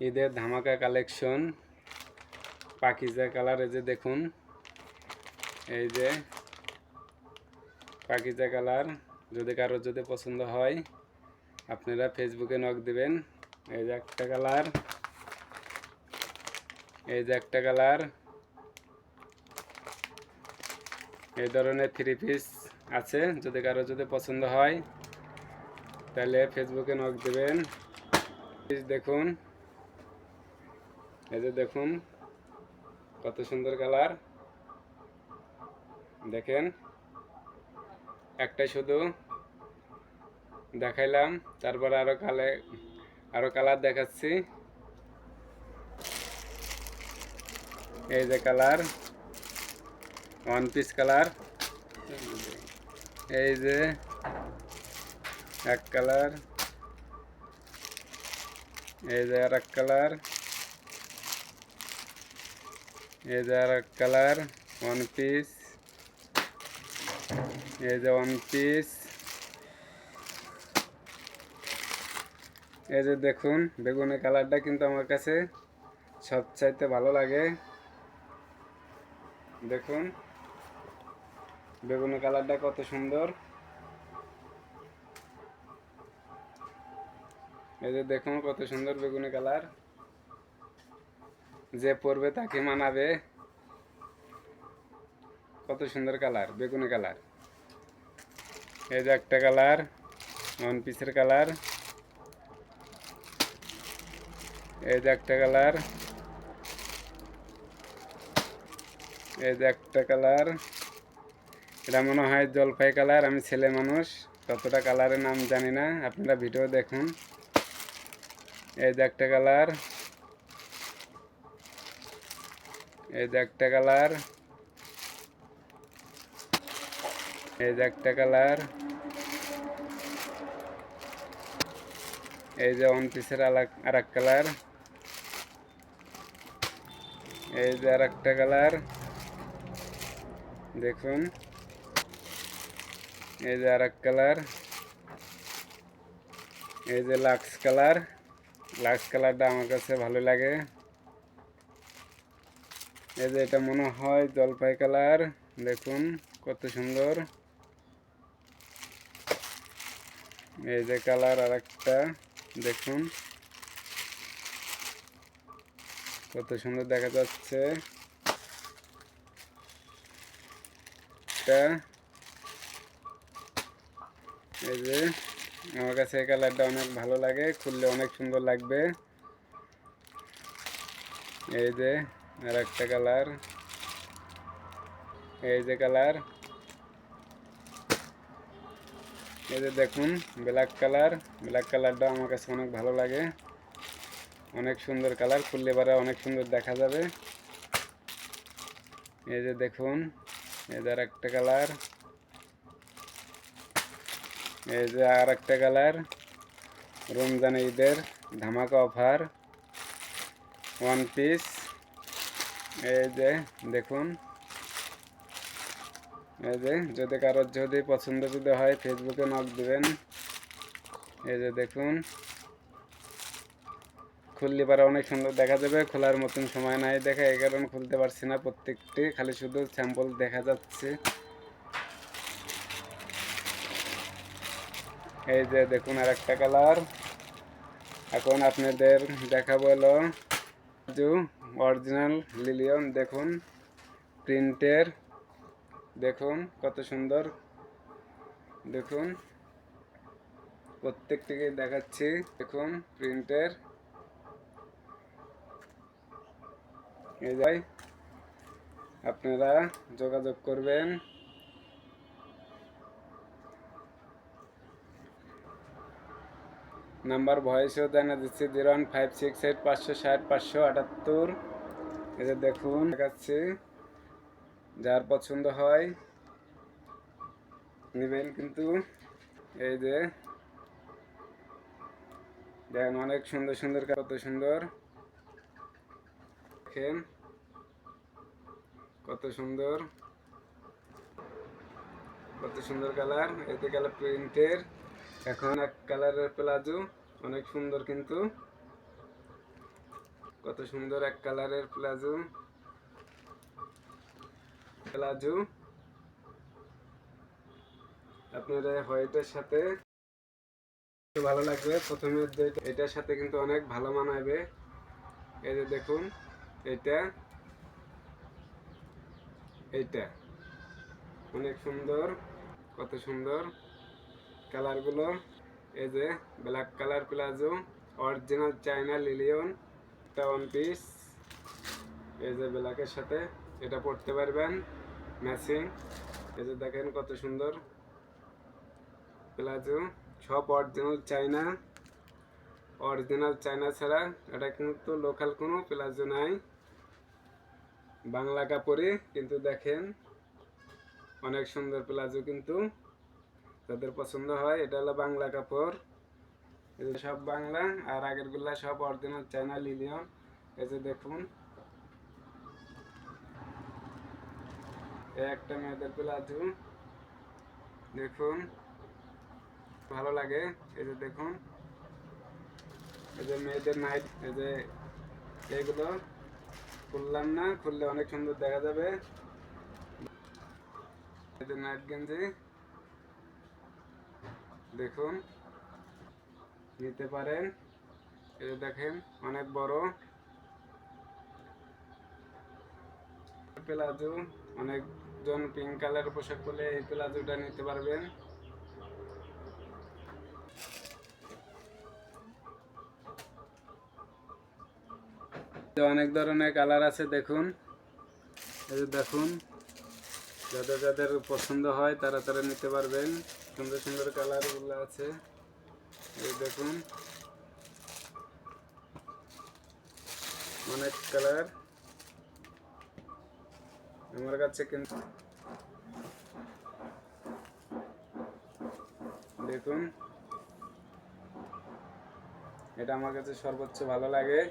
ঈদের ধামাকা collection, Pakeezah colour. এই যে দেখুন, এই যে পাকিজা কালার। যদি পছন্দ হয় আপনারা ফেসবুকে নক দিবেন। এই যে একটা কালার, এই যে একটা কালার। এই ধরনের থ্রি পিস আছে, যদি পছন্দ হয় তাহলে ফেসবুকে নক দিবেন। দেখুন, এই যে দেখুন কত সুন্দর কালার। দেখেন, একটাই শুধু দেখাইলাম, তারপরে আরো কালার দেখাচ্ছি। এই যে কালার, ওয়ান পিস কালার। এই যে এক কালার, এই যে আর এক কালার, এই যে আর এক কালার, ওয়ান পিস। এই যে ওয়ান পিস। এই যে দেখুন, বেগুনি কালারটা কিন্তু আমার কাছে সবচাইতে ভালো লাগে। দেখুন বেগুনি কালারটা কত সুন্দর। এই যে দেখুন কত সুন্দর বেগুনি কালার, যে পরবে তাকে মানাবে। কত সুন্দর কালার, বেগুনি কালার। এই যে একটা কালার, ওয়ান পিসের কালার। এই যে একটা কালার, এই যে একটা কালার। এটা মনে হয় জলপাই কালার। আমি ছেলে মানুষ, ততটা কালারের নাম জানি না, আপনারা ভিডিও দেখুন। এই যে একটা কালার, এই যে একটা কালার, এই যে একটা কালার। এই যে ওয়ান পিসের আর এক কালার। এই যে আর একটা কালার। দেখুন, এই যে আর এক কালার। এই যে লাক্স কালার। লাক্স কালারটা আমার কাছে ভালো লাগে। এই যে এটা মনে হয় জলপাই কালার। দেখুন কত সুন্দর। এই যে কালার আর একটা। দেখুন কত সুন্দর দেখা যাচ্ছে। এই যে আমার কাছে এই কালারটা অনেক ভালো লাগে, খুললে অনেক সুন্দর লাগবে। এই যে আর একটা কালার। এই যে কালার। এই যে দেখুন ব্ল্যাক কালার। ব্ল্যাক কালারটা আমার কাছে অনেক ভালো লাগে, অনেক সুন্দর কালার, খুললে পরে অনেক সুন্দর দেখা যাবে। এই যে দেখুন, এই যে আর একটা কালার। এই যে আর একটা কালার। রমজান ঈদের ধামাকা অফার, ওয়ান পিস। এই যে দেখুন, এই যে যদি পছন্দ হয় ফেসবুকে নক দিবেন। এই যে দেখুন, খুললে পরে অনেক সুন্দর দেখা যাবে। খোলার মতন সময় নাই দেখা, এই কারণে খুলতে পারছি না প্রত্যেকটি, খালি শুধু স্যাম্পল দেখা যাচ্ছে। এই যে দেখুন আর একটা কালার। এখন আপনাদের দেখাবো হলো অরিজিনাল লিলিয়ন। দেখুন প্রিন্টের, দেখুন কত সুন্দর। দেখুন প্রত্যেকটিকে দেখাচ্ছি। দেখুন প্রিন্টের। এই যাই, আপনারা যোগাযোগ করবেন। নাম্বার ভয়েসও জানা দিচ্ছি 01568 560 578। এই যে দেখুন দেখাচ্ছি, যার পছন্দ হয় নেবেন কিন্তু। এই যে দেখেন অনেক সুন্দর সুন্দর, কত সুন্দর। দেখেন কত সুন্দর, কত সুন্দর কালার। এতে কালার প্রিন্টের। এখন এক কালারের প্লাজো, অনেক সুন্দর কিন্তু। কত সুন্দর এক কালারের প্লাজো প্লাজো আপনারা হোয়াইটের সাথে ভালো লাগবে। প্রথমে এটার সাথে কিন্তু অনেক ভালো মানাবে। এই যে দেখুন, এটা এইটা অনেক সুন্দর, কত সুন্দর কালারগুলো। এই যে black colour palazzo, original China লিলিয়ন, এটা ওয়ান পিস। এই যে ব্ল্যাকের সাথে এটা পরতে পারবেন ম্যাচিং। এই যে দেখেন কত সুন্দর প্লাজো, সব অরিজিনাল চায়না। অরিজিনাল চায়না ছাড়া এটা কিন্তু লোকাল কোনো প্লাজো নাই, বাংলা কাপড়ে। কিন্তু দেখেন অনেক সুন্দর প্লাজো, কিন্তু যাদের পছন্দ হয় এটা হলো বাংলা কাপড়। এই যে সব বাংলা, আর আগের গুলা সব অরিজিনাল চায়না লিলিয়ন। এই যে দেখুন, একটা মেয়েদের প্লাজো দেখুন, ভালো লাগে। এই যে দেখুন, এই যে মেয়েদের নাইট, এই যে এইগুলো খুললাম না, খুললে অনেক সুন্দর দেখা যাবে। এই যে নাইট গেঞ্জি দেখুন, নিতে পারেন। এই যে দেখেন অনেক বড় প্লাজো, অনেকজন পিঙ্ক কালার পোশাক পরলে এই প্লাজোটা নিতে পারবেন। অনেক ধরনের কালার আছে দেখুন। এই যে দেখুন, যাদের যাদের পছন্দ হয় তারা তারা নিতে পারবেন। সুন্দর সুন্দর কালারগুলো আছে, এই দেখুন অনেক কালার আমার কাছে। কিন্তু দেখুন, এটা আমার কাছে সর্বোচ্চ ভালো লাগে।